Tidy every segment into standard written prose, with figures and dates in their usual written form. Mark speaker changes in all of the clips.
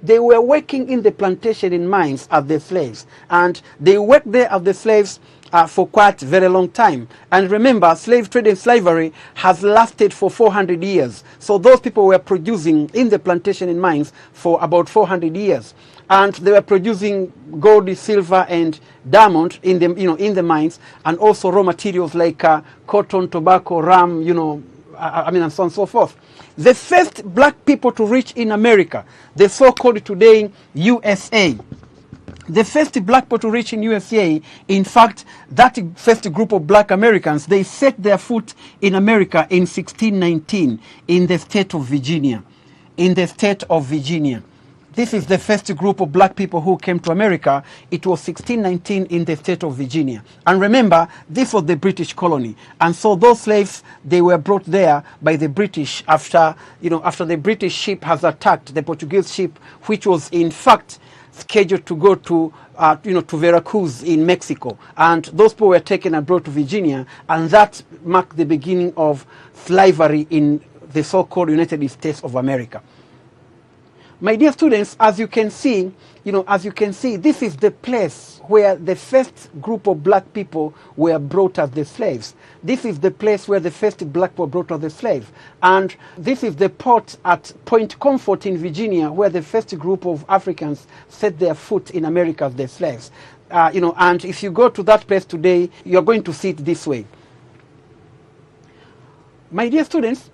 Speaker 1: They were working in the plantation in mines as the slaves, and they worked there as the slaves for quite a very long time. And remember, slave trade and slavery has lasted for 400 years. So those people were producing in the plantation in mines for about 400 years. And they were producing gold, silver, and diamond in the, in the mines, and also raw materials like cotton, tobacco, rum, and so on and so forth. The first black people to reach in America, the so-called today USA, the first black people to reach in USA, in fact, that first group of black Americans, they set their foot in America in 1619 in the state of Virginia. In the state of Virginia. This is the first group of black people who came to America. It was 1619 in the state of Virginia. And remember, this was the British colony. And so those slaves, they were brought there by the British after the British ship has attacked the Portuguese ship, which was in fact scheduled to go to Veracruz in Mexico. And those people were taken and brought to Virginia. And that marked the beginning of slavery in the so-called United States of America. My dear students, as you can see, this is the place where the first group of black people were brought as the slaves. This is the place where the first black people were brought as the slaves. And this is the port at Point Comfort in Virginia, where the first group of Africans set their foot in America as their slaves. And if you go to that place today, you're going to see it this way. My dear students,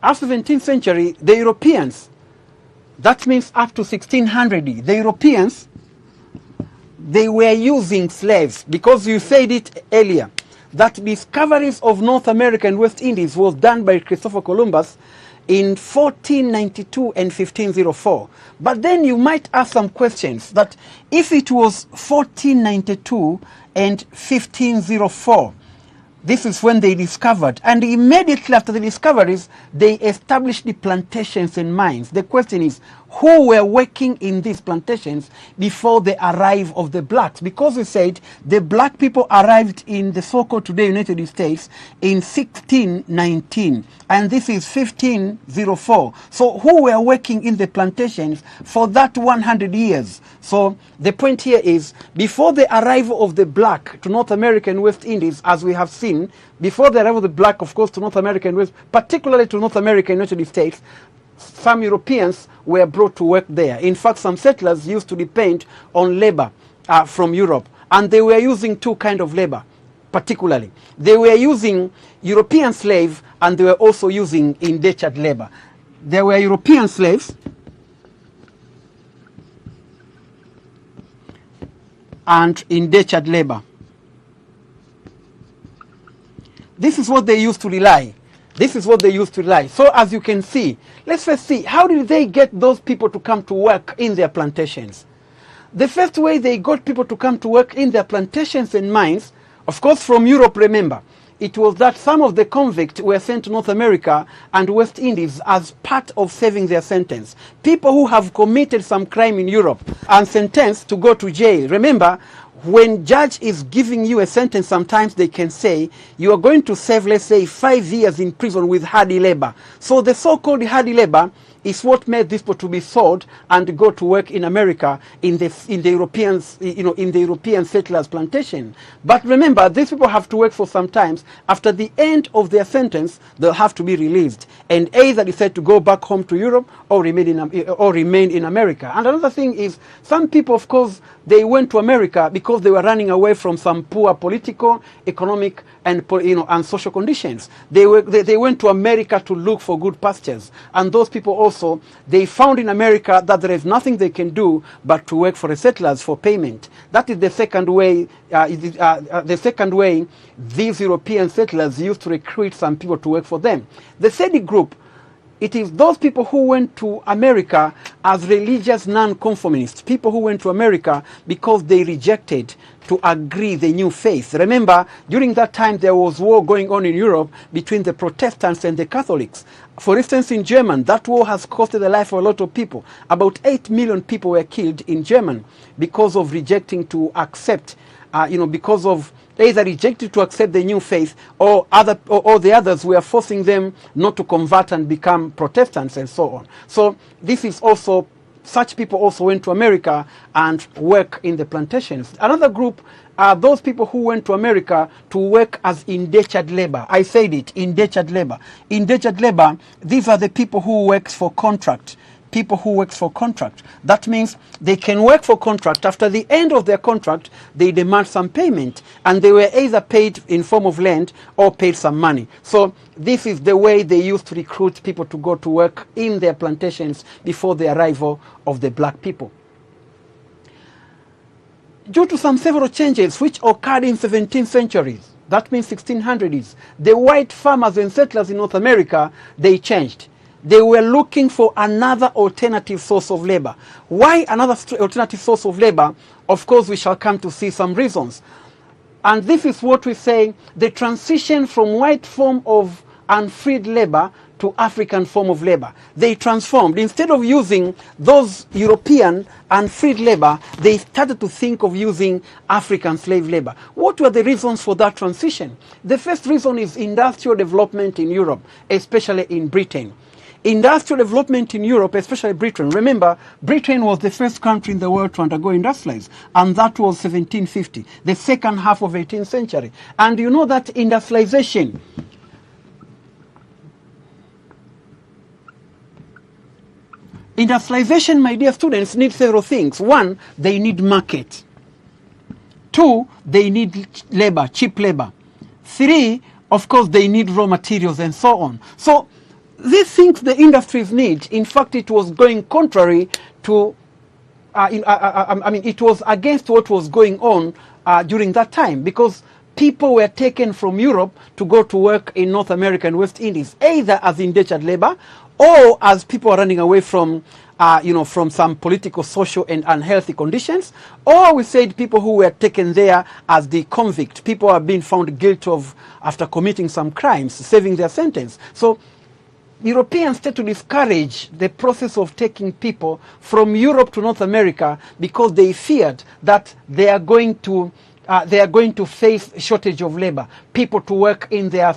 Speaker 1: after the 17th century, the Europeans, that means up to 1600, the Europeans, they were using slaves, because you said it earlier, that discoveries of North America and West Indies was done by Christopher Columbus in 1492 and 1504. But then you might ask some questions, that if it was 1492 and 1504, this is when they discovered, and immediately after the discoveries, they established the plantations and mines. The question is, who were working in these plantations before the arrival of the blacks? Because we said the black people arrived in the so-called today United States in 1619, and this is 1504. So who were working in the plantations for that 100 years? So the point here is, before the arrival of the black to North America and West Indies, as we have seen, before the arrival of the black, of course, to North America and West, particularly to North America and United States, some Europeans were brought to work there. In fact, some settlers used to depend on labor from Europe. And they were using two kinds of labor, particularly. They were using European slave, and they were also using indentured labor. There were European slaves and indentured labor. This is what they used to rely. This is what they used to rely. So as you can see, let's first see, how did they get those people to come to work in their plantations? The first way they got people to come to work in their plantations and mines, of course from Europe, remember, it was that some of the convicts were sent to North America and West Indies as part of serving their sentence. People who have committed some crime in Europe and sentenced to go to jail. Remember, when judge is giving you a sentence, sometimes they can say you are going to serve, let's say, 5 years in prison with hardy labor. So the so-called hardy labor is what made these people to be sold and go to work in America in the Europeans, in the European settlers' plantation. But remember, these people have to work for some time. After the end of their sentence, they'll have to be released and either decide to go back home to Europe or remain in America. And another thing is, some people, of course, they went to America because they were running away from some poor political, economic, and social conditions. They went to America to look for good pastures, and those people also, they found in America that there is nothing they can do but to work for the settlers for payment. That is the second way. These European settlers used to recruit some people to work for them. The third group, it is those people who went to America as religious non-conformists, people who went to America because they rejected to agree the new faith. Remember, during that time there was war going on in Europe between the Protestants and the Catholics. For instance, in Germany, that war has costed the life of a lot of people. About 8 million people were killed in Germany because of rejecting to accept, because of either rejected to accept the new faith, or the others were forcing them not to convert and become Protestants and so on. So this is also such people also went to America and work in the plantations. Another group are those people who went to America to work as indentured labor. I said it, indentured labor. Indentured labor, these are the people who work for contract. People who work for contract. That means they can work for contract. After the end of their contract, they demand some payment, and they were either paid in form of land or paid some money. So this is the way they used to recruit people to go to work in their plantations before the arrival of the black people. Due to some several changes which occurred in 17th century, that means 1600s, the white farmers and settlers in North America, they changed. They were looking for another alternative source of labor. Why another alternative source of labor? Of course, we shall come to see some reasons. And this is what we say, the transition from white form of unfreed labor to African form of labor. They transformed. Instead of using those European unfreed labor, they started to think of using African slave labor. What were the reasons for that transition? The first reason is industrial development in Europe, especially in Britain. Industrial development in Europe, especially Britain. Remember, Britain was the first country in the world to undergo industrialize, and that was 1750, the second half of 18th century. And you know that industrialization, my dear students, needs several things. One, they need market. Two, they need labor, cheap labor. Three, of course, they need raw materials and so on. So these things the industries need, in fact, it was going contrary to, it was against what was going on during that time, because people were taken from Europe to go to work in North America and West Indies, either as indentured labor or as people are running away from, from some political, social, and unhealthy conditions, or we said people who were taken there as the convict, people are being found guilty of after committing some crimes, serving their sentence. So Europeans started to discourage the process of taking people from Europe to North America because they feared that they are going to face shortage of labor, people to work in their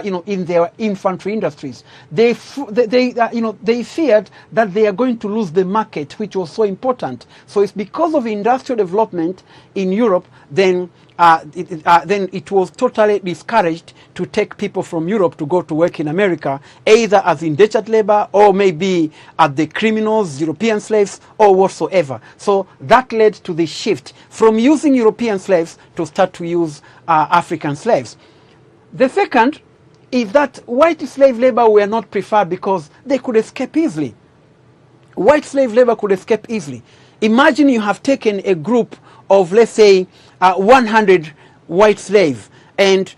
Speaker 1: in their infantry industries. They feared that they are going to lose the market, which was so important. So it's because of industrial development in Europe, then it was totally discouraged to take people from Europe to go to work in America, either as indentured labor or maybe as the criminals, European slaves, or whatsoever. So that led to the shift from using European slaves to start to use African slaves. The second is that white slave labor were not preferred because they could escape easily. White slave labor could escape easily. Imagine you have taken a group of, let's say, 100 white slaves, and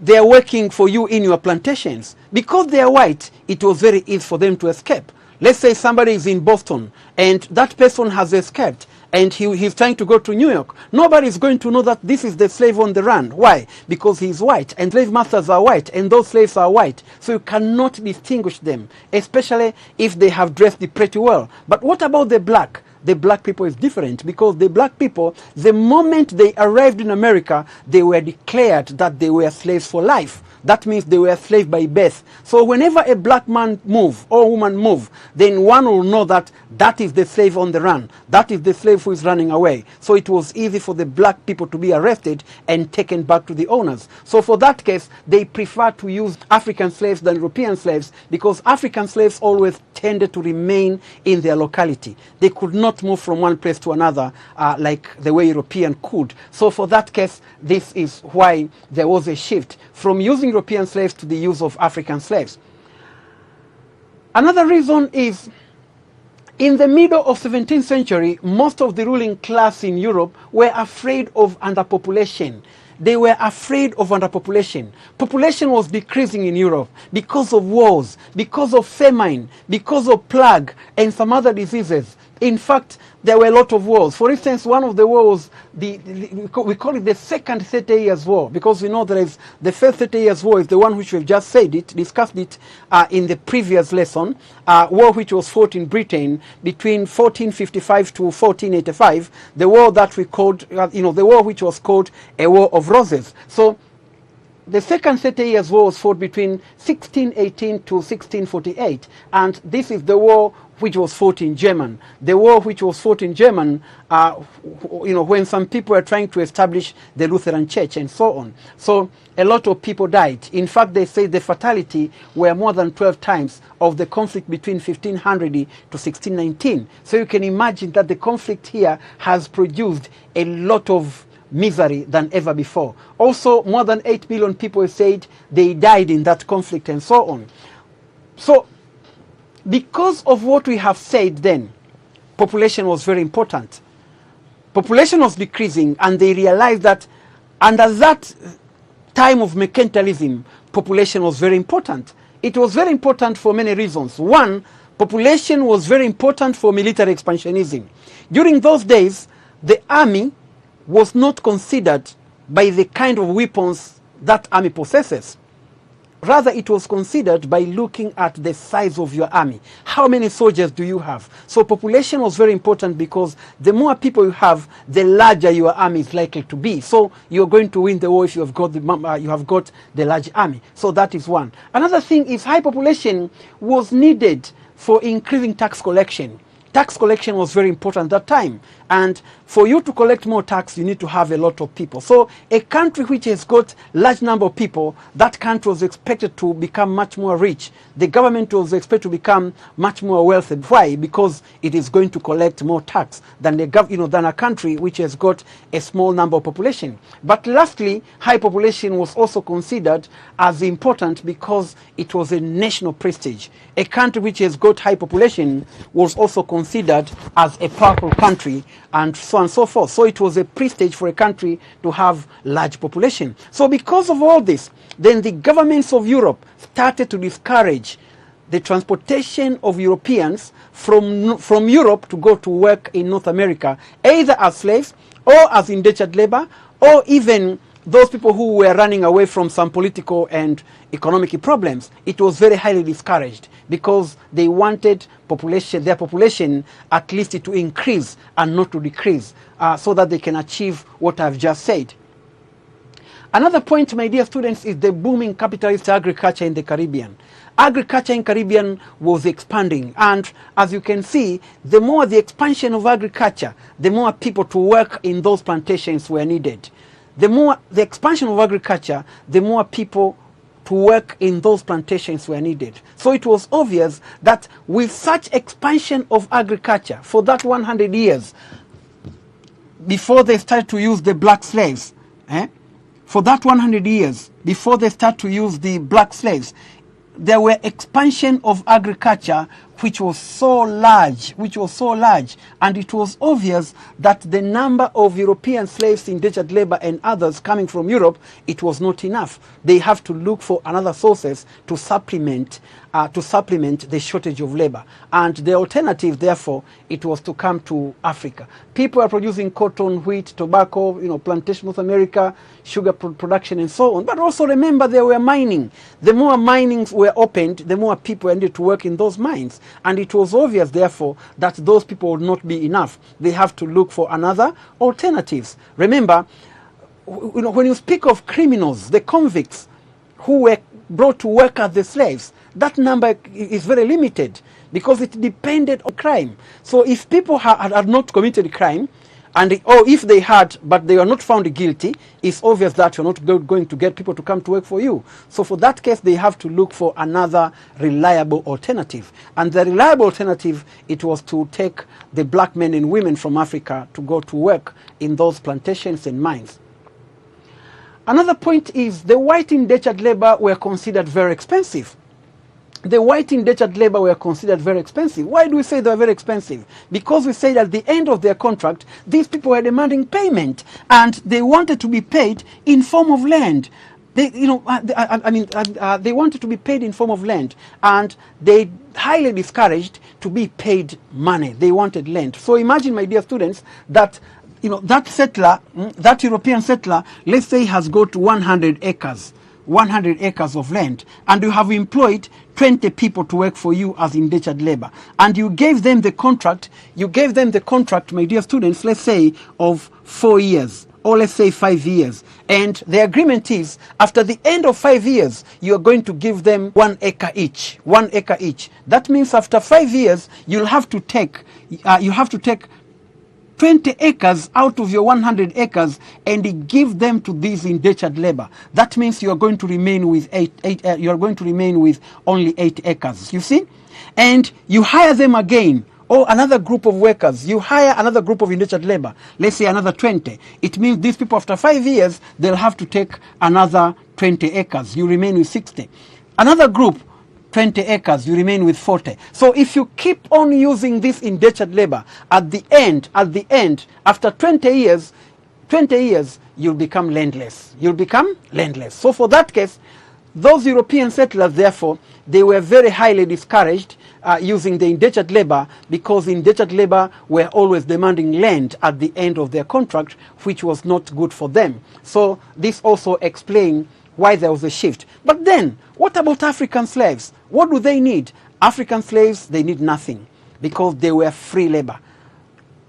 Speaker 1: they are working for you in your plantations. Because they are white, it was very easy for them to escape. Let's say somebody is in Boston, and that person has escaped, and he's trying to go to New York. Nobody is going to know that this is the slave on the run. Why? Because he's white, and slave masters are white, and those slaves are white. So you cannot distinguish them, especially if they have dressed pretty well. But what about the black? The black people is different, because the black people, the moment they arrived in America, they were declared that they were slaves for life. That means they were slaves by birth. So whenever a black man move or woman move, then one will know that that is the slave on the run. That is the slave who is running away. So it was easy for the black people to be arrested and taken back to the owners. So for that case, they prefer to use African slaves than European slaves, because African slaves always tended to remain in their locality. They could not move from one place to another like the way European could. So for that case, this is why there was a shift from using European slaves to the use of African slaves. Another reason is, in the middle of 17th century, most of the ruling class in Europe were afraid of underpopulation. They were afraid of underpopulation. Population was decreasing in Europe because of wars, because of famine, because of plague, and some other diseases. In fact, there were a lot of wars. For instance, one of the wars, we call it the Second 30 Years' War, because we know there is the First 30 Years' War is the one which we've just discussed it in the previous lesson, war which was fought in Britain between 1455 to 1485, the war that we called, the war which was called a War of Roses. So the Second 30 Years' War was fought between 1618 to 1648, and this is the war which was fought in German, the war which was fought in German, when some people were trying to establish the Lutheran Church and so on. So a lot of people died. In fact, they say the fatality were more than 12 times of the conflict between 1500 to 1619. So you can imagine that the conflict here has produced a lot of misery than ever before. Also, more than 8 million people said they died in that conflict and so on. So because of what we have said then, population was very important. Population was decreasing, and they realized that under that time of mercantilism, population was very important. It was very important for many reasons. One, population was very important for military expansionism. During those days, the army was not considered by the kind of weapons that army possesses. Rather, it was considered by looking at the size of your army. How many soldiers do you have? So population was very important, because the more people you have, the larger your army is likely to be. So you're going to win the war if you have got the large army. So that is one. Another thing is high population was needed for increasing tax collection. Tax collection was very important at that time. And for you to collect more tax, you need to have a lot of people. So a country which has got large number of people, that country was expected to become much more rich. The government was expected to become much more wealthy. Why? Because it is going to collect more tax than than a country which has got a small number of population. But lastly, high population was also considered as important because it was a national prestige. A country which has got high population was also considered as a powerful country, and so on and so forth. So it was a prestige for a country to have large population. So because of all this, then the governments of Europe started to discourage the transportation of Europeans from Europe to go to work in North America, either as slaves or as indentured labor, or even those people who were running away from some political and economic problems. It was very highly discouraged, because they wanted their population at least to increase and not to decrease, so that they can achieve what I've just said. Another point, my dear students, is the booming capitalist agriculture in the Caribbean. Agriculture in Caribbean was expanding, and as you can see, the more the expansion of agriculture, the more people to work in those plantations were needed. The more the expansion of agriculture, the more people to work in those plantations were needed. So it was obvious that with such expansion of agriculture for that 100 years, before they started to use the black slaves, for that 100 years, before they started to use the black slaves, there were expansion of agriculture which was so large, and it was obvious that the number of European slaves, indentured labor, and others coming from Europe, it was not enough. They have to look for another sources to supplement the shortage of labor. And the alternative, therefore, it was to come to Africa. People are producing cotton, wheat, tobacco, plantation, North America, sugar production, and so on. But also remember, there were mining. The more minings were opened, the more people ended to work in those mines. And it was obvious, therefore, that those people would not be enough. They have to look for another alternatives. Remember, when you speak of criminals, the convicts who were brought to work as the slaves, that number is very limited, because it depended on crime. So if people had not committed crime, or if they had, but they were not found guilty, it's obvious that you're not going to get people to come to work for you. So for that case, they have to look for another reliable alternative. And the reliable alternative, it was to take the black men and women from Africa to go to work in those plantations and mines. Another point is the white indentured labor were considered very expensive. The white indentured labor were considered very expensive. Why do we say they were very expensive? Because we say at the end of their contract, these people were demanding payment, and they wanted to be paid in form of land. They wanted to be paid in form of land, and they highly discouraged to be paid money. They wanted land. So imagine, my dear students, that that settler, that European settler, let's say, has got 100 acres of land, and you have employed 20 people to work for you as indentured labor, and you gave them the contract, my dear students, let's say, of 4 years or let's say 5 years. And the agreement is, after the end of 5 years, you are going to give them 1 acre each. 1 acre each. That means after 5 years, you'll have to take 20 acres out of your 100 acres and give them to these indentured labor. That means you are going to remain with you are going to remain with only 8 acres. You see, and you hire them again. Or another group of workers, you hire another group of indentured labor, let's say another 20. It means these people after 5 years, they'll have to take another 20 acres. You remain with 60. Another group, 20 acres, you remain with 40. So if you keep on using this indentured labor, at the end, after 20 years, you'll become landless. You'll become landless. So for that case, those European settlers, therefore, they were very highly discouraged using the indentured labor, because indentured labor were always demanding land at the end of their contract, which was not good for them. So this also explains why there was a shift. But then, what about African slaves? What do they need? African slaves, they need nothing, because they were free labor.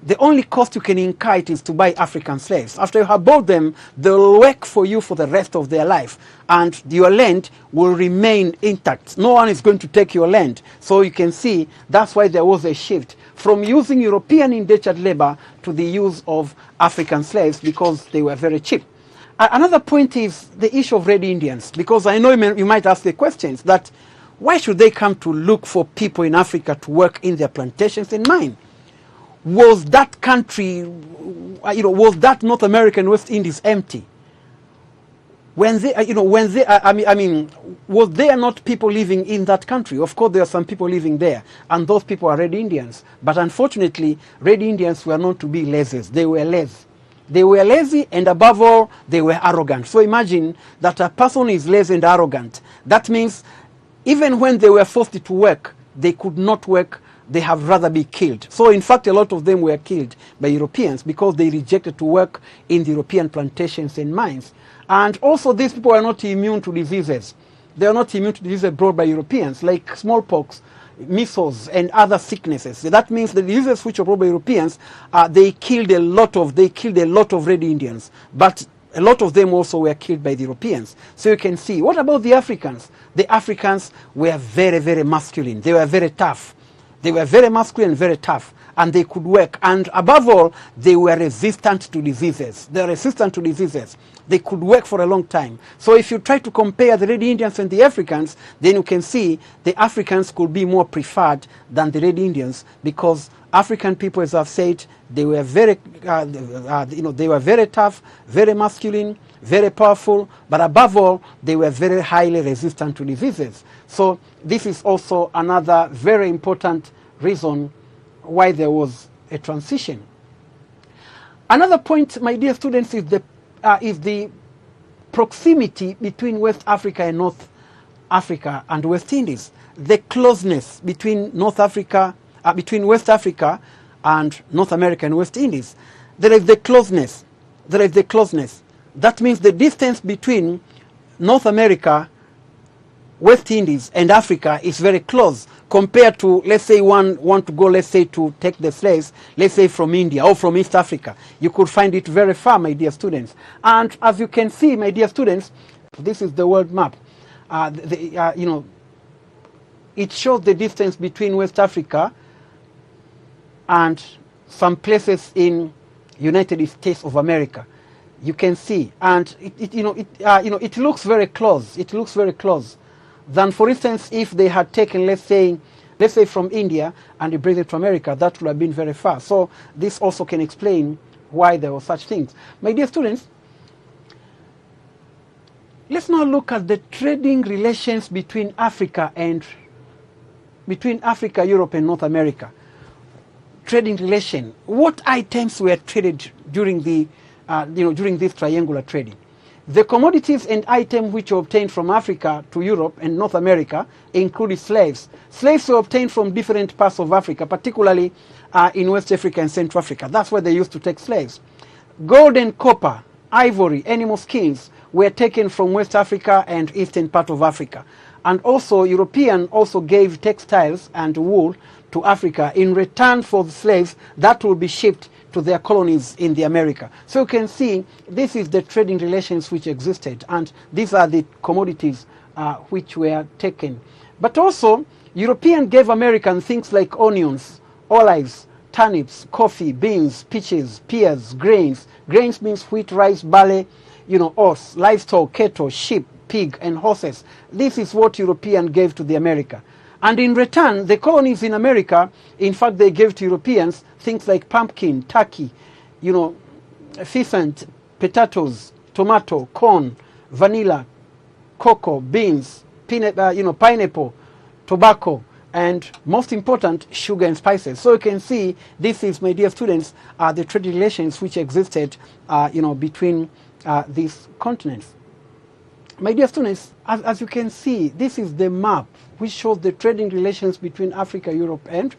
Speaker 1: The only cost you can incur is to buy African slaves. After you have bought them, they'll work for you for the rest of their life, and your land will remain intact. No one is going to take your land. So you can see that's why there was a shift from using European indentured labor to the use of African slaves, because they were very cheap. Another point is the issue of Red Indians, because I know you might ask the questions that why should they come to look for people in Africa to work in their plantations and mine? Was that country, was that North American West Indies empty? When they, was there not people living in that country? Of course, there are some people living there, and those people are Red Indians. But unfortunately, Red Indians were known to be lazy. They were lazy. They were lazy, and above all, they were arrogant. So imagine that a person is lazy and arrogant. That means even when they were forced to work, they could not work. They have rather be killed. So in fact, a lot of them were killed by Europeans because they rejected to work in the European plantations and mines. And also, these people are not immune to diseases. They are not immune to diseases brought by Europeans, like smallpox, measles, and other sicknesses. That means the diseases which were brought by Europeans, they killed a lot of Red Indians. But a lot of them also were killed by the Europeans. So you can see. What about the Africans? The Africans were very, very masculine. They were very tough. They were very masculine and very tough, and they could work. And above all, they were resistant to diseases. They were resistant to diseases. They could work for a long time. So if you try to compare the Red Indians and the Africans, then you can see the Africans could be more preferred than the Red Indians, because African people, as I've said, they were very, they were very tough, very masculine, very powerful, but above all, they were very highly resistant to diseases. So this is also another very important reason why there was a transition. Another point, my dear students, is the proximity between West Africa and North Africa and West Indies. The closeness between North Africa, between West Africa and North America and West Indies. There is the closeness. There is the closeness. That means the distance between North America, West Indies, and Africa is very close compared to, let's say, one want to go, let's say, to take the slaves, let's say, from India or from East Africa. You could find it very far, my dear students. And as you can see, my dear students, this is the world map. It shows the distance between West Africa and some places in United States of America. You can see, and it looks very close. It looks very close. Than, for instance, if they had taken, let's say from India and they bring it to America, that would have been very far. So this also can explain why there were such things. My dear students, let's now look at the trading relations between Africa, Europe, and North America. Trading relation. What items were traded during the during this triangular trading? The commodities and items which were obtained from Africa to Europe and North America included slaves. Slaves were obtained from different parts of Africa, particularly in West Africa and Central Africa. That's where they used to take slaves. Gold and copper, ivory, animal skins were taken from West Africa and eastern part of Africa. And also European also gave textiles and wool to Africa in return for the slaves that will be shipped to their colonies in the America. So you can see this is the trading relations which existed, and these are the commodities which were taken. But also European gave American things like onions, olives, turnips, coffee, beans, peaches, pears, grains. Grains means wheat, rice, barley, oats, livestock, cattle, sheep, pig, and horses. This is what European gave to the America. And in return, the colonies in America, in fact, they gave to Europeans things like pumpkin, turkey, pheasant, potatoes, tomato, corn, vanilla, cocoa, beans, pineapple, tobacco, and most important, sugar and spices. So you can see this is, my dear students, the trade relations which existed, between these continents. My dear students, as you can see, this is the map which shows the trading relations between Africa, Europe, and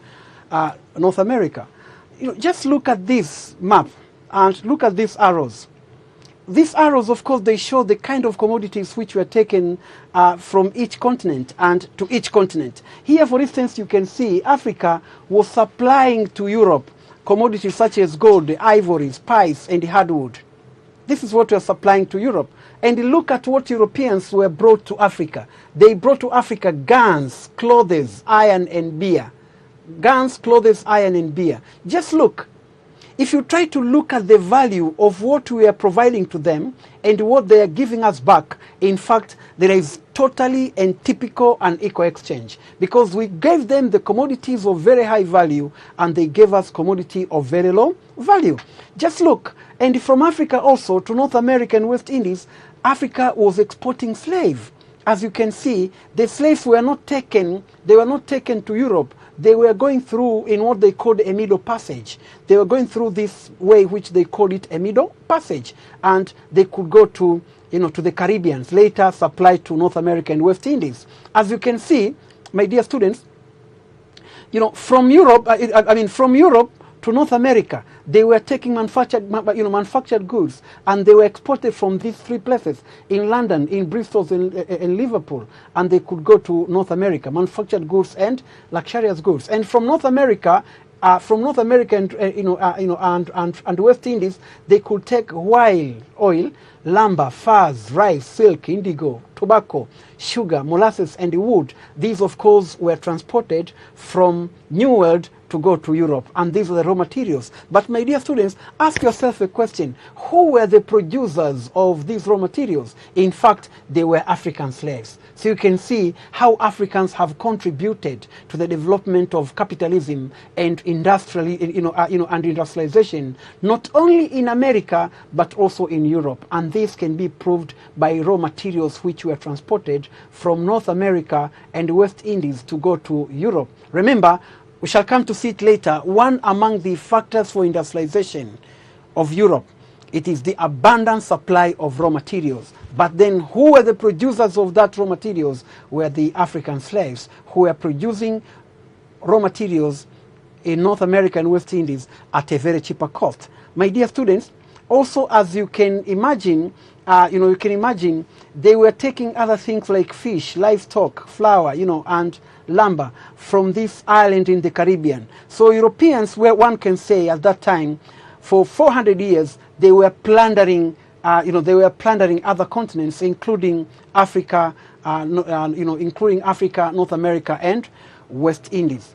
Speaker 1: North America. Just look at this map and look at these arrows. These arrows, of course, they show the kind of commodities which were taken from each continent and to each continent. Here, for instance, you can see Africa was supplying to Europe commodities such as gold, ivory, spice, and hardwood. This is what we are supplying to Europe. And look at what Europeans were brought to Africa. They brought to Africa guns, clothes, iron, and beer. Guns, clothes, iron, and beer. Just look. If you try to look at the value of what we are providing to them and what they are giving us back, in fact, there is totally and typical and equal exchange, because we gave them the commodities of very high value and they gave us commodity of very low value. Just look. And from Africa also to North America and West Indies, Africa was exporting slaves. As you can see, the slaves were not taken, they were not taken to Europe. They were going through in what they called a middle passage. They were going through this way which they called it a middle passage. And they could go to, to the Caribbean, later supplied to North America and West Indies. As you can see, my dear students, from Europe, from Europe to North America, they were taking manufactured goods, and they were exported from these three places, in London, in Bristol, in Liverpool, and they could go to North America, manufactured goods and luxurious goods. And from North America, and West Indies, they could take oil, lumber, furs, rice, silk, indigo, tobacco, sugar, molasses, and wood. These, of course, were transported from New World to go to Europe, and these are the raw materials. But my dear students, ask yourself a question: who were the producers of these raw materials? In fact, they were African slaves. So you can see how Africans have contributed to the development of capitalism and industrialization, not only in America but also in Europe. And this can be proved by raw materials which were transported from North America and West Indies to go to Europe. Remember, we shall come to see it later, one among the factors for industrialization of Europe, it is the abundant supply of raw materials. But then who were the producers of that raw materials? Were the African slaves who were producing raw materials in North America and West Indies at a very cheaper cost. My dear students, also, as you can imagine, they were taking other things like fish, livestock, flour, and lumber from this island in the Caribbean. So Europeans, where one can say at that time, for 400 years, they were plundering, other continents, including Africa, North America, and West Indies.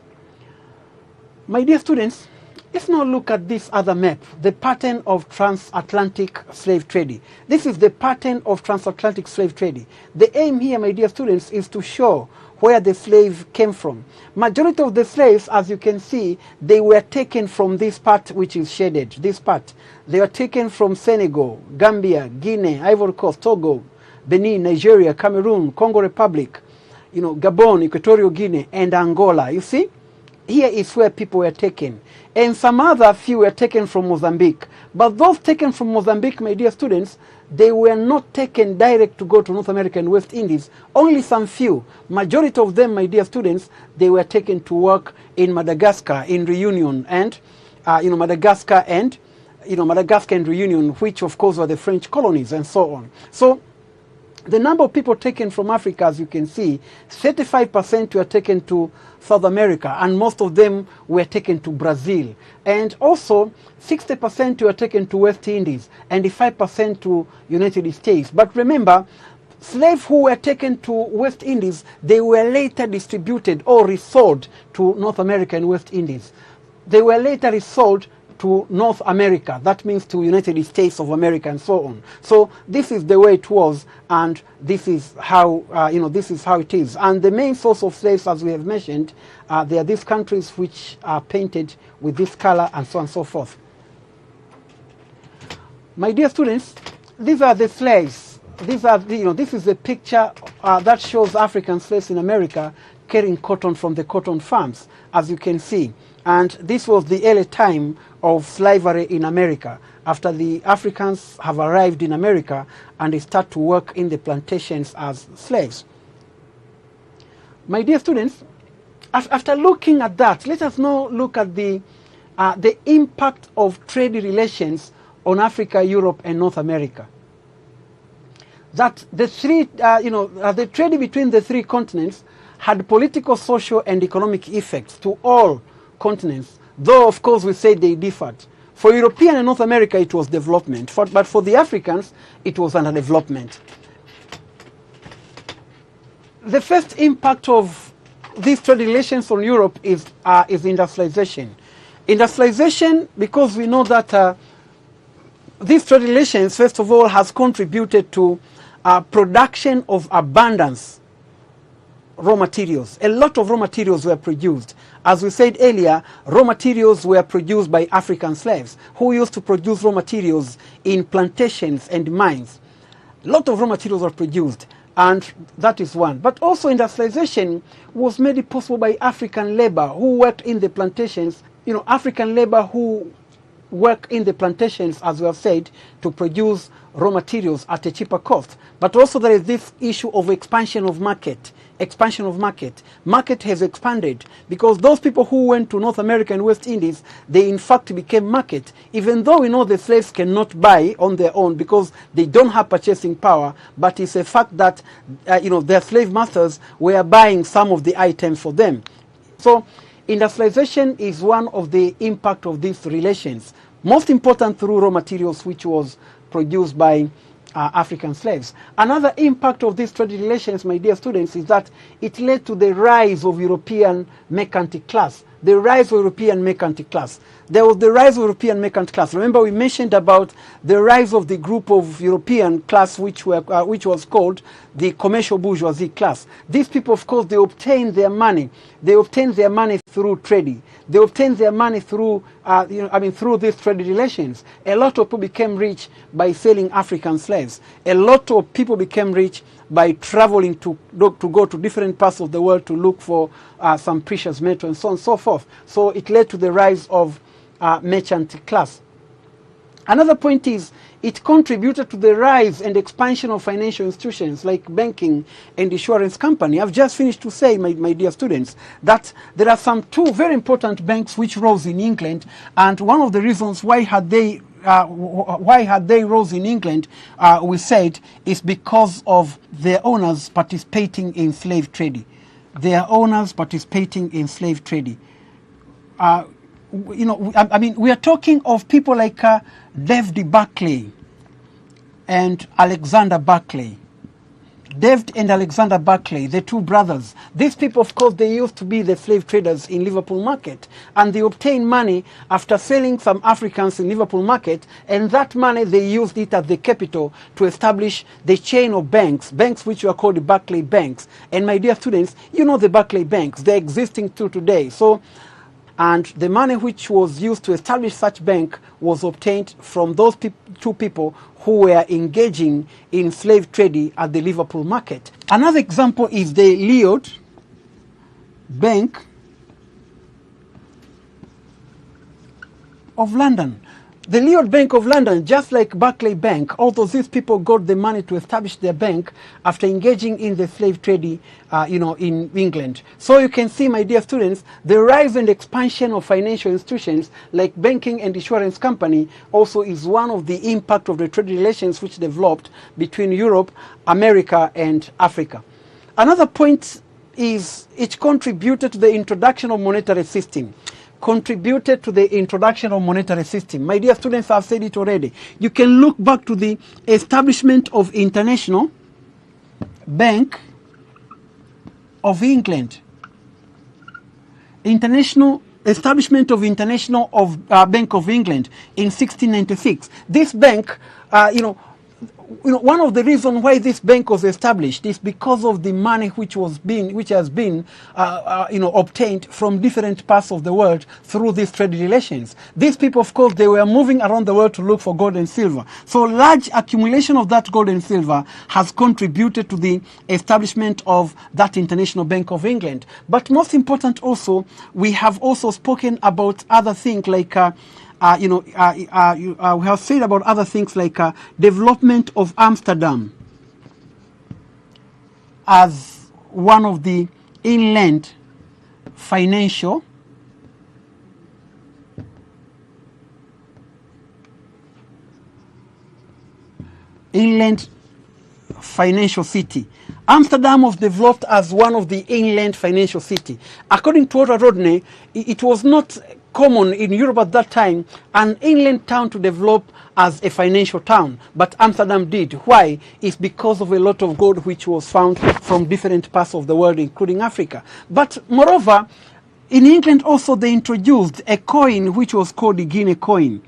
Speaker 1: My dear students, let's now look at this other map, the pattern of transatlantic slave trading. This is the pattern of transatlantic slave trading. The aim here, my dear students, is to show where the slave came from. Majority of the slaves, as you can see, they were taken from this part which is shaded, this part. They were taken from Senegal, Gambia, Guinea, Ivory Coast, Togo, Benin, Nigeria, Cameroon, Congo Republic, Gabon, Equatorial Guinea, and Angola. You see? Here is where people were taken. And some other few were taken from Mozambique. But those taken from Mozambique, my dear students, they were not taken direct to go to North America and West Indies. Only some few. Majority of them, my dear students, they were taken to work in Madagascar, in Reunion, and Madagascar and Reunion, which of course were the French colonies, and so on. So The number of people taken from Africa, as you can see, 35% were taken to South America, and most of them were taken to Brazil. And also, 60% were taken to West Indies, and 5% to United States. But remember, slaves who were taken to West Indies, they were later distributed or resold to North America and West Indies. They were later resold to North America, that means to United States of America and so on. So this is the way it was, and this is how this is how it is. And the main source of slaves, as we have mentioned, they are these countries which are painted with this color and so on and so forth. My dear students, these are the slaves. These are this is the picture that shows African slaves in America carrying cotton from the cotton farms, as you can see. And this was the early time of slavery in America, after the Africans have arrived in America and they start to work in the plantations as slaves. My dear students, after looking at that, let us now look at the impact of trade relations on Africa, Europe, and North America. That the the trade between the three continents had political, social, and economic effects to all continents, though of course we say they differed. For European and North America it was development, but for the Africans it was underdevelopment. The first impact of these trade relations on Europe is industrialization. Industrialization, because we know that these trade relations, first of all, has contributed to production of abundance raw materials. A lot of raw materials were produced. As we said earlier, raw materials were produced by African slaves who used to produce raw materials in plantations and mines. A lot of raw materials were produced, and that is one. But also industrialization was made possible by African labor who worked in the plantations. African labor who work in the plantations, as we have said, to produce raw materials at a cheaper cost. But also there is this issue of expansion of market. Market has expanded because those people who went to North America and West Indies, they in fact became market. Even though we know the slaves cannot buy on their own because they don't have purchasing power, but it's a fact that their slave masters were buying some of the items for them. So industrialization is one of the impact of these relations. Most important through raw materials, which was produced by African slaves. Another impact of these trade relations, my dear students, is that it led to the rise of European mercantile class. The rise of European mercantile class. There was the rise of European mercantile class. Remember, we mentioned about the rise of the group of European class, which was called the commercial bourgeoisie class. These people, of course, they obtained their money. They obtained their money through trading. They obtained their money through, through these trade relations. A lot of people became rich by selling African slaves. A lot of people became rich by traveling to go to different parts of the world to look for some precious metal and so on and so forth. So it led to the rise of merchant class. Another point is it contributed to the rise and expansion of financial institutions like banking and insurance company. I've just finished to say, my dear students, that there are two very important banks which rose in England, and one of the reasons why had they rose in England, we said, is because of their owners participating in slave trading. Their owners participating in slave trading. We are talking of people like David Buckley and Alexander Buckley. David and Alexander Buckley, the two brothers. These people, of course, they used to be the slave traders in Liverpool market, and they obtained money after selling some Africans in Liverpool market, and that money they used it as the capital to establish the chain of banks which were called the Buckley banks. And my dear students, you know the Buckley banks, they're existing till today. So, and the money which was used to establish such bank was obtained from those two people who were engaging in slave trading at the Liverpool market. Another example is the Lloyd Bank of London. The Lloyd Bank of London, just like Barclay Bank, although these people got the money to establish their bank after engaging in the slave trade, in England. So you can see, my dear students, the rise and expansion of financial institutions like banking and insurance company also is one of the impact of the trade relations which developed between Europe, America, and Africa. Another point is it contributed to the introduction of monetary system. Contributed to the introduction of monetary system. My dear students, I've said it already. You can look back to the establishment of International Bank of England. Establishment of International Bank of England in 1696. This bank, one of the reasons why this bank was established is because of the money which has been obtained from different parts of the world through these trade relations. These people, of course, they were moving around the world to look for gold and silver. So large accumulation of that gold and silver has contributed to the establishment of that International Bank of England. But most important also, we have also spoken about other things like we have said about other things like development of Amsterdam as one of the inland financial city. Amsterdam was developed as one of the inland financial city. According to Otto Rodney, it was not common in Europe at that time an inland town to develop as a financial town, but Amsterdam did. Why? It's because of a lot of gold which was found from different parts of the world, including Africa. But moreover, in England also they introduced a coin which was called the Guinea Coin,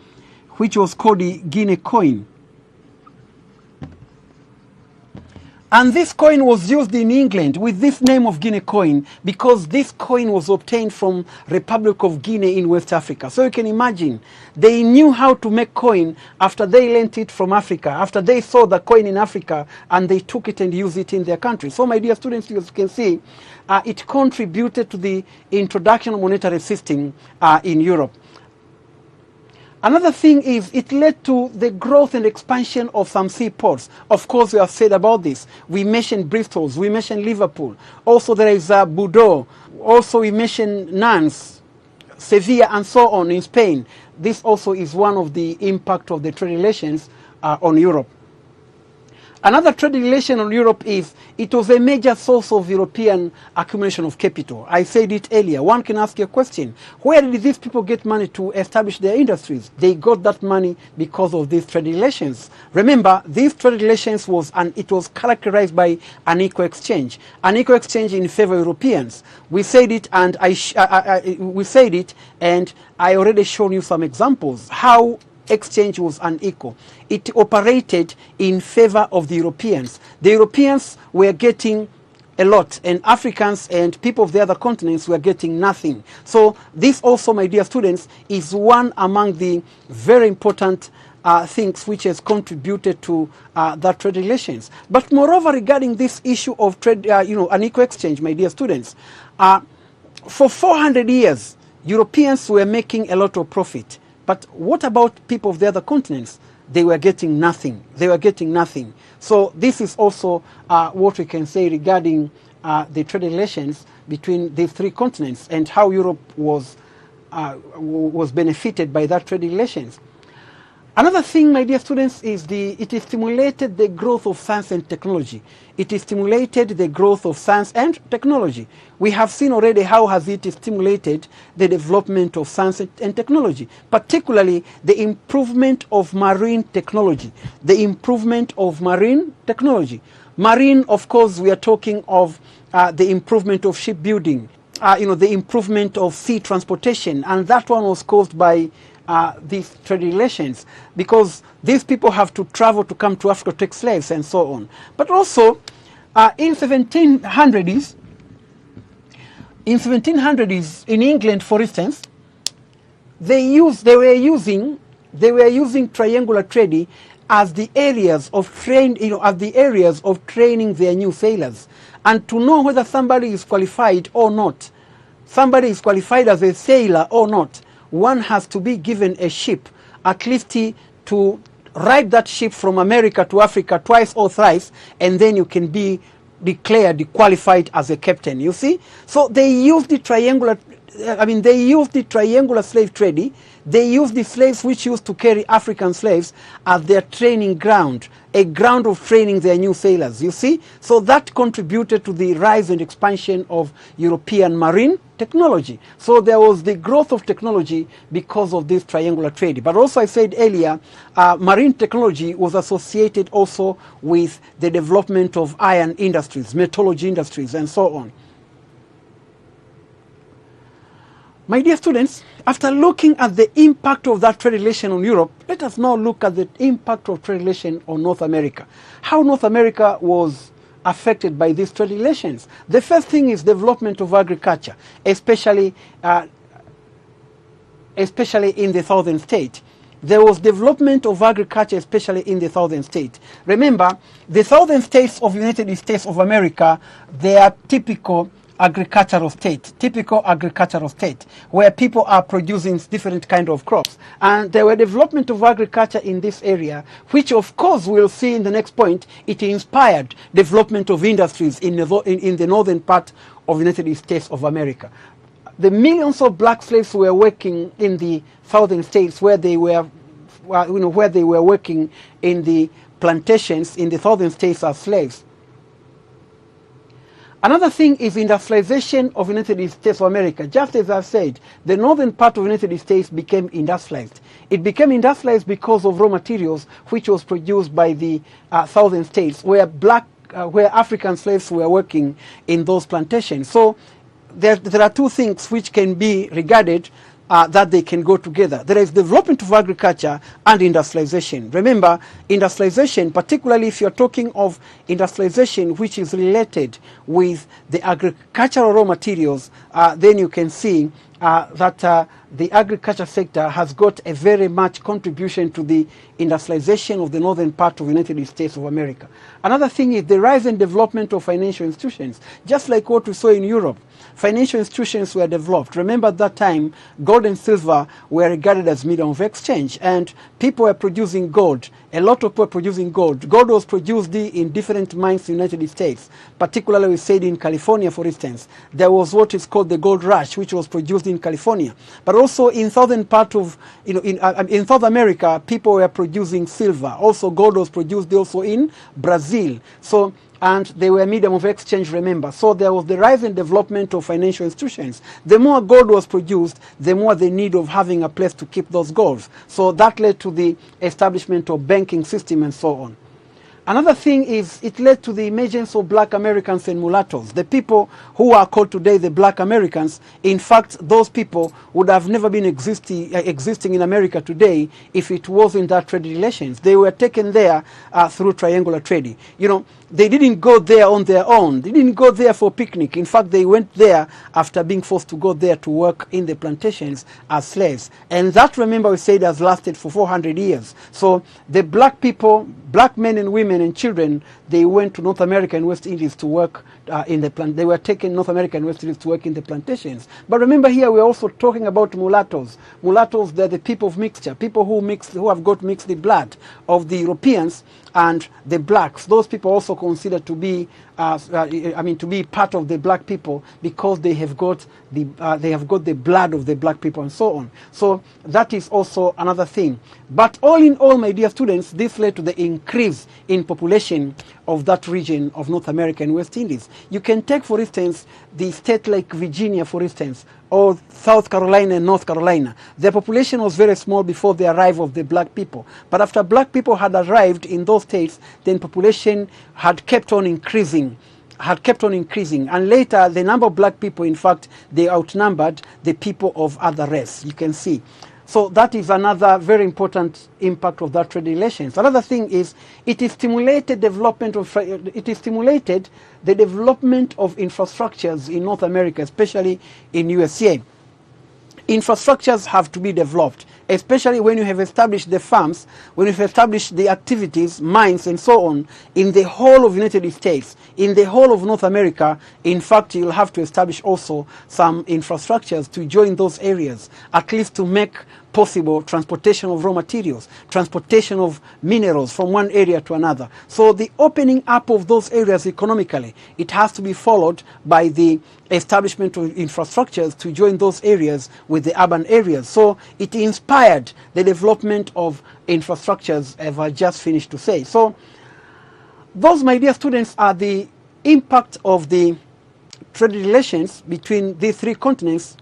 Speaker 1: And this coin was used in England with this name of Guinea Coin because this coin was obtained from Republic of Guinea in West Africa. So you can imagine, they knew how to make coin after they lent it from Africa, after they saw the coin in Africa and they took it and used it in their country. So my dear students, as you can see, it contributed to the introduction of monetary system in Europe. Another thing is it led to the growth and expansion of some seaports. Of course, we have said about this. We mentioned Bristol, we mentioned Liverpool. Also, there is Bordeaux. Also, we mentioned Nantes, Sevilla, and so on in Spain. This also is one of the impact of the trade relations on Europe. Another trade relation on Europe is it was a major source of European accumulation of capital. I said it earlier. One can ask a question. Where did these people get money to establish their industries? They got that money because of these trade relations. Remember, these trade relations was characterized by an equal exchange. An equal exchange in favor of Europeans. We said it and I already shown you some examples how exchange was unequal. It operated in favor of the Europeans. The Europeans were getting a lot, and Africans and people of the other continents were getting nothing. So this also, my dear students, is one among the very important things which has contributed to that trade relations. But moreover, regarding this issue of trade, unequal exchange, my dear students, for 400 years, Europeans were making a lot of profit. But what about people of the other continents? They were getting nothing. So this is also what we can say regarding the trade relations between these three continents and how Europe was benefited by that trade relations. Another thing, my dear students, is it stimulated the growth of science and technology. It stimulated the growth of science and technology. We have seen already how has it stimulated the development of science and technology, particularly the improvement of marine technology. Marine, of course, we are talking of the improvement of shipbuilding, the improvement of sea transportation, and that one was caused by these trade relations, because these people have to travel to come to Africa to take slaves and so on. But also in 1700s, in England, for instance, they were using triangular trade as the areas of training their new sailors, and to know whether somebody is qualified or not, somebody is qualified as a sailor or not. One has to be given a ship at least to ride that ship from America to Africa twice or thrice, and then you can be declared qualified as a captain, you see. So they used the triangular, they used the triangular slave trade. They used the slaves which used to carry African slaves as their training ground, a ground of training their new sailors, you see. So that contributed to the rise and expansion of European marine technology. So there was the growth of technology because of this triangular trade. But also, I said earlier, marine technology was associated also with the development of iron industries, metallurgy industries, and so on. My dear students, after looking at the impact of that trade relation on Europe, let us now look at the impact of trade relation on North America. How North America was affected by these trade relations. The first thing is development of agriculture, especially in the southern state. There was development of agriculture, especially in the southern state. Remember, the southern states of the United States of America, they are typical agricultural state, where people are producing different kind of crops. And there were development of agriculture in this area, which of course we'll see in the next point, it inspired development of industries in the northern part of the United States of America. The millions of black slaves were working in the southern states where they were, where they were working in the plantations in the southern states as slaves. Another thing is industrialization of the United States of America. Just as I've said, the northern part of the United States became industrialized. It became industrialized because of raw materials which was produced by the southern states where African slaves were working in those plantations. So there are two things which can be regarded that they can go together. There is development of agriculture and industrialization. Remember, industrialization, particularly if you're talking of industrialization which is related with the agricultural raw materials, then you can see that the agriculture sector has got a very much contribution to the industrialization of the northern part of the United States of America. Another thing is the rise and development of financial institutions. Just like what we saw in Europe, financial institutions were developed. Remember at that time, gold and silver were regarded as medium of exchange, and people were producing gold. A lot of people were producing gold. Gold was produced in different mines in the United States. Particularly, we said in California, for instance, there was what is called the gold rush, which was produced in California. But also in southern part of, in South America, people were producing silver. Also, gold was produced also in Brazil. So, and they were medium of exchange, remember. So there was the rise and development of financial institutions. The more gold was produced, the more the need of having a place to keep those golds. So that led to the establishment of banking system and so on. Another thing is it led to the emergence of black Americans and mulattoes. The people who are called today the black Americans, in fact, those people would have never been existing in America today if it wasn't that trade relations. They were taken there through triangular trading. You know, they didn't go there on their own. They didn't go there for picnic. In fact, they went there after being forced to go there to work in the plantations as slaves. And that, remember, we said has lasted for 400 years. So the black people, black men and women and children, they went to North America and West Indies to work in the plant. They were taken North America and West Indies to work in the plantations. But remember here, we're also talking about mulattoes. Mulattoes, they're the people of mixture, people who have got mixed the blood of the Europeans and the blacks. Those people also considered to be, to be part of the black people because they have got the blood of the black people and so on. So that is also another thing. But all in all, my dear students, this led to the increase in population of that region of North America and West Indies. You can take, for instance, the state like Virginia, for instance, or South Carolina and North Carolina. Their population was very small before the arrival of the black people. But after black people had arrived in those states, then population had kept on increasing. And later the number of black people, in fact, they outnumbered the people of other race, you can see. So that is another very important impact of that trade relations. Another thing is it stimulated the development of infrastructures in North America, especially in USA. Infrastructures have to be developed. especially when you have established the farms, when you've established the activities, mines and so on, in the whole of the United States, in the whole of North America. In fact, you'll have to establish also some infrastructures to join those areas, at least to make possible transportation of raw materials, transportation of minerals from one area to another. So the opening up of those areas economically, it has to be followed by the establishment of infrastructures to join those areas with the urban areas. So it inspired the development of infrastructures, as I just finished to say. So those, my dear students, are the impact of the trade relations between these three continents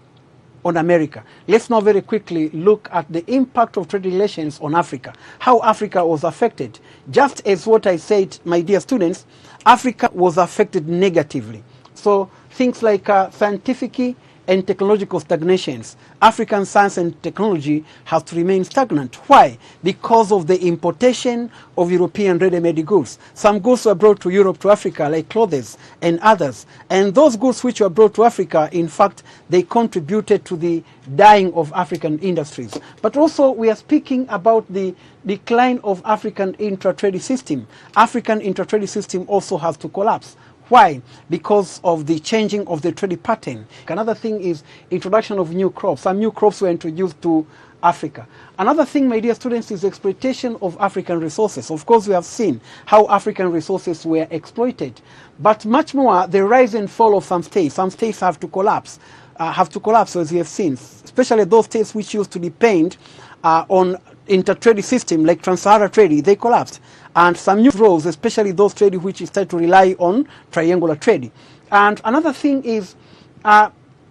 Speaker 1: on America. Let's now very quickly look at the impact of trade relations on Africa, how Africa was affected. Just as what I said, my dear students, Africa was affected negatively. So things like scientific and technological stagnations. African science and technology have to remain stagnant. Why? Because of the importation of European ready-made goods. Some goods were brought to Europe, to Africa, like clothes and others. And those goods which were brought to Africa, in fact, they contributed to the dying of African industries. But also, we are speaking about the decline of African intra-trade system. African intra-trade system also has to collapse. Why? Because of the changing of the trade pattern. Another thing is introduction of new crops. Some new crops were introduced to Africa. Another thing, my dear students, is exploitation of African resources. Of course, we have seen how African resources were exploited. But much more, the rise and fall of some states. Some states have to collapse, as we have seen, especially those states which used to depend on inter-trade system like trans-Saharan trade, they collapsed. And some new roles, especially those trade which started to rely on triangular trade. And another thing is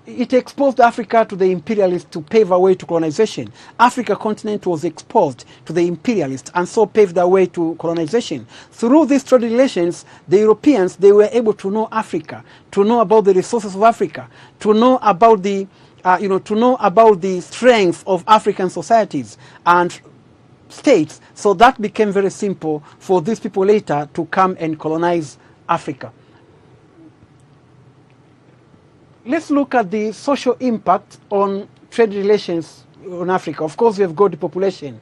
Speaker 1: it exposed Africa to the imperialists to pave a way to colonization. Africa continent was exposed to the imperialists and so paved the way to colonization. Through these trade relations, the Europeans, they were able to know Africa, to know about the resources of Africa, to know about the strength of African societies and states. So that became very simple for these people later to come and colonize Africa. Let's look at the social impact on trade relations on Africa. Of course, we have got the population.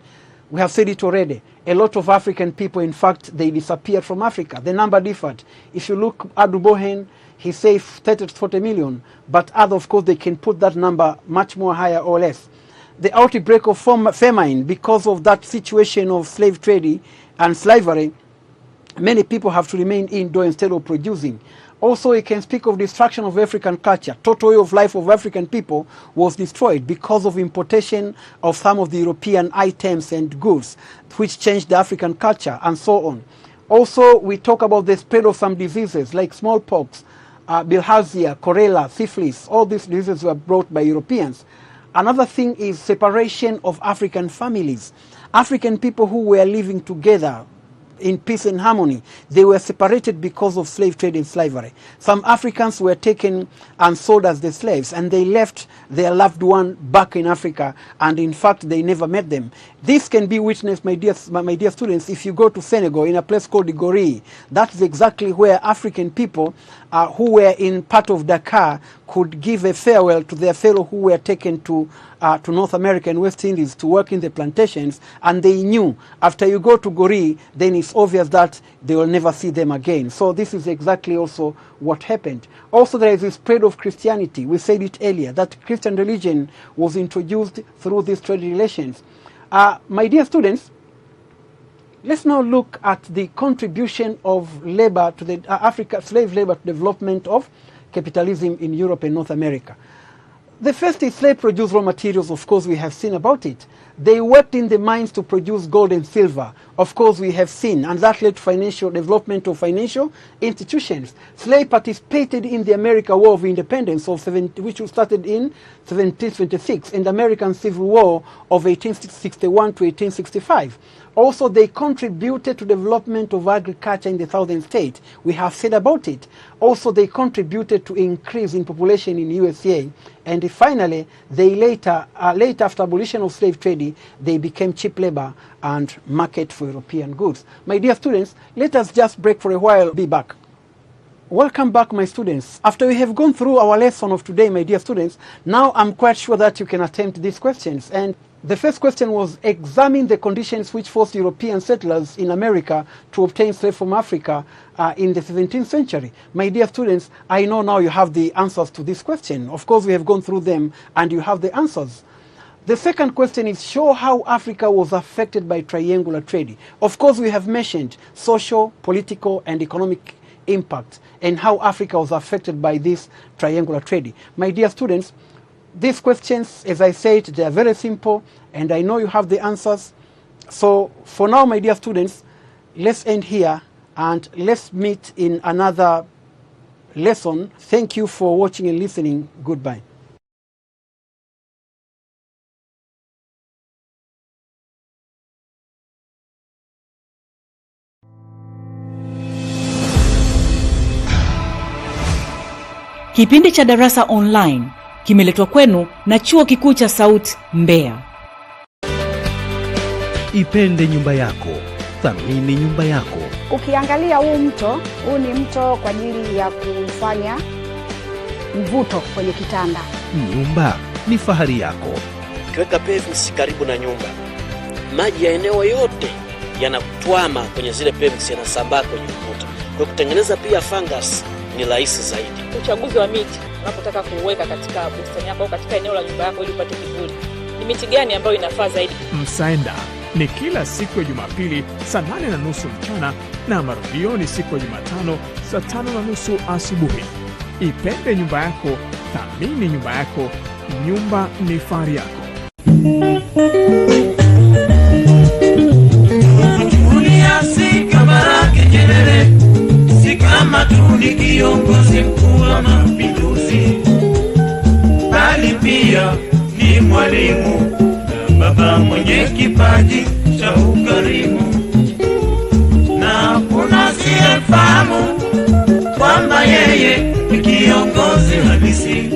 Speaker 1: We have said it already. A lot of African people, in fact, they disappeared from Africa. The number differed. If you look at Bohen, he says 30 to 40 million. But others, of course, they can put that number much more higher or less. The outbreak of famine, because of that situation of slave trade and slavery, many people have to remain indoors instead of producing. Also, you can speak of destruction of African culture. Total way of life of African people was destroyed because of importation of some of the European items and goods, which changed the African culture and so on. Also, we talk about the spread of some diseases like smallpox, bilharzia, cholera, syphilis. All these diseases were brought by Europeans. Another thing is separation of African families. African people who were living together in peace and harmony, they were separated because of slave trade and slavery. Some Africans were taken and sold as the slaves, and they left their loved one back in Africa, and in fact they never met them. This can be witnessed, my dear students, if you go to Senegal in a place called Igori. That's exactly where African people who were in part of Dakar could give a farewell to their fellow who were taken to North America and West Indies to work in the plantations, and they knew after you go to Gori, then it's obvious that they will never see them again. So this is exactly also what happened. Also, there is a spread of Christianity. We said it earlier, that Christian religion was introduced through these trade relations. My dear students, let's now look at the contribution of labor to the slave labor to development of capitalism in Europe and North America. The first is slave produced raw materials. Of course, we have seen about it. They worked in the mines to produce gold and silver. Of course, we have seen, and that led to financial development of financial institutions. Slaves participated in the American War of Independence, which started in 1776, and the American Civil War of 1861 to 1865. Also, they contributed to development of agriculture in the southern states. We have said about it. Also, they contributed to increase in population in USA. And finally, they later after abolition of slave trade, they became cheap labor and market for European goods. My dear students, let us just break for a while. Be back. Welcome back, my students. After we have gone through our lesson of today, my dear students, now I'm quite sure that you can attempt these questions. And The first question was, examine the conditions which forced European settlers in America to obtain slaves from Africa in the 17th century. My dear students, I know now you have the answers to this question. Of course, we have gone through them and you have the answers. The second question is, show how Africa was affected by triangular trade. Of course, we have mentioned social, political, and economic impact and how Africa was affected by this triangular trade. My dear students, these questions, as I said, they are very simple, and I know you have the answers. So for now, my dear students, let's end here, and let's meet in another lesson. Thank you for watching and listening. Goodbye.
Speaker 2: Kipindi cha Darasa Online kimeletwa kwenu na Chuo Kikuu cha Sauti Mbeya.
Speaker 3: Ipende nyumba yako, thamini nyumba yako.
Speaker 4: Ukiangalia huu ni mto kwa ajili ya kufanya mvuto kwenye kitanda.
Speaker 3: Nyumba ni fahari yako.
Speaker 5: Ukiweka pavements karibu na nyumba, maji ya eneo yote yanatwama kwenye zile pavements, yanasambaa kwenye ukuta. Kwa kutengeneza pia fungus ni rahisi zaidi.
Speaker 6: Uchaguzi wa miti unapotaka kuweka katika bustani yako au katika eneo la nyumba yako ili upate kivuli, ni miti gani ambayo inafaa zaidi?
Speaker 7: Msaenda ni kila siku ya Jumapili saa 8:30 mchana na marudio ni siku ya Jumatano saa 5:30 asubuhi. Ipende nyumba yako, thamini nyumba yako. Nyumba ni fahari yako.
Speaker 8: Kama tu ni kiongozi mkuu wa mapinduzi, bali pia ni mwalimu na baba mwenye kipaji cha ukarimu. Na kuna siyefahamu kwamba yeye ni kiongozi halisi.